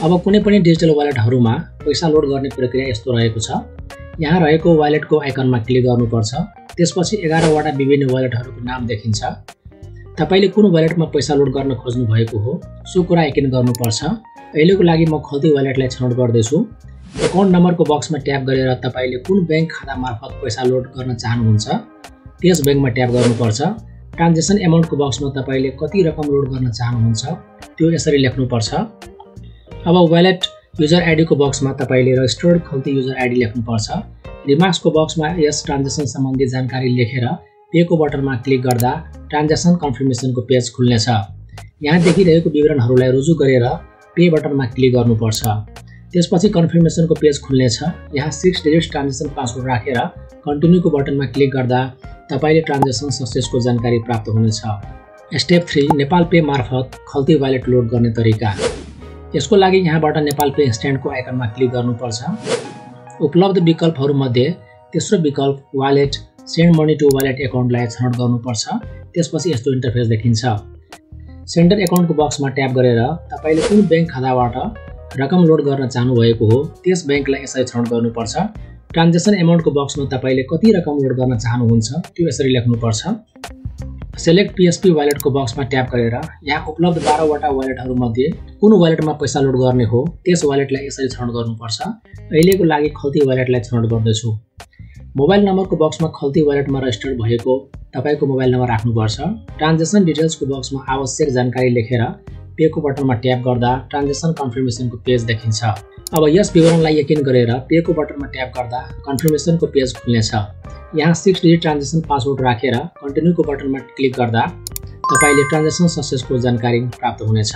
अब कुनै पनि डिजिटल वालेटहरुमा पैसा लोड गर्ने प्रक्रिया यस्तो रहेको छ। यहाँ रहेको वालेटको आइकनमा क्लिक गर्नुपर्छ। त्यसपछि 11 वटा विभिन्न वालेटहरुको नाम देखिन्छ। तपाईले कुन वालेटमा पैसा लोड गर्न खोज्नु भएको हो सो कुरा यकिन गर्नुपर्छ। अहिलेको लागि म खल्ती वालेटलाई छनौट गर्दै छु। अकाउन्ट नम्बरको बक्समा ट्याप गरेर तपाईले कुन बैंक खाता मार्फत पैसा लोड गर्न चाहनुहुन्छ त्यस बैंकमा ट्याप गर्नुपर्छ। ट्रान्जेक्सन अमाउन्टको बक्समा तपाईले कति रकम लोड गर्न चाहनुहुन्छ त्यो यसरी लेख्नुपर्छ। अब वालेट युजर आइडी को बक्समा तपाईले रजिस्टर्ड खल्ती युजर आइडी लेख्नुपर्छ। रिमार्क्सको बक्समा यस ट्रान्जेक्सन सम्बन्धी जानकारी लेखेर पे को बटनमा क्लिक गर्दा ट्रान्जेक्सन कन्फर्मेसनको पेज खुल्नेछ। यहाँ देखिरहेको विवरणहरूलाई रुजु गरेर पे बटनमा क्लिक गर्नुपर्छ। त्यसपछि कन्फर्मेसनको पेज खुल्नेछ। यहाँ 6 डिजिट ट्रान्जेक्सन पासवर्ड राखेर कन्टिन्यूको बटनमा क्लिक गर्दा तपाईले ट्रान्जेक्सन सक्सेसको जानकारी प्राप्त हुनेछ। स्टेप 3 नेपाल पे मार्फत खल्ती वालेट लोड गर्ने तरिका। यसको लागि यहाँबाट नेपाल पे इन्स्ट्यान्टको आइकनमा क्लिक गर्नुपर्छ। उपलब्ध विकल्पहरूमध्ये तेस्रो विकल्प wallet send money to wallet अकाउन्टलाई छनौट गर्नुपर्छ। त्यसपछि यस्तो इन्टरफेस देखिन्छ। सेन्डर अकाउन्टको बक्समा ट्याप गरेर तपाईले कुन बैंक खाताबाट रकम लोड गर्न चाहनु भएको हो त्यस बैंकलाई यसरी छनौट गर्नुपर्छ। ट्रान्जेक्सन अमाउन्टको बक्समा तपाईले कति रकम लोड गर्न चाहनुहुन्छ त्यो यसरी लेख्नुपर्छ। सेलेक्ट पीएसपी वालेटको बक्समा ट्याप गरेर यहाँ उपलब्ध 12 वटा वालेटहरुमध्ये कुन वालेटमा पैसा लोड गर्ने हो त्यस वालेटलाई यसरी छनौट गर्नुपर्छ। अहिलेको लागि खल्ती वालेटलाई छनौट गर्दैछु। मोबाइल नम्बरको बक्समा खल्ती वालेटमा रजिस्टर्ड भएको तपाईको मोबाइल नम्बर राख्नुपर्छ। ट्रान्जेक्सन डिटेल्सको बक्समा आवश्यक जानकारी लेखेर पे को बटनमा ट्याप गर्दा ट्रान्जेक्सन कन्फर्मेसनको पेज देखिन्छ। अब यस विवरणलाई यकिन गरेर पे को बटनमा ट्याप गर्दा कन्फर्मेसनको पेज खुल्नेछ। यहाँ 6 डिजिट ट्रान्जेक्सन पासवर्ड राखेर कन्टिन्यूको बटनमा क्लिक गर्दा तपाईले ट्रान्जेक्सन सक्सेसको जानकारी प्राप्त हुनेछ।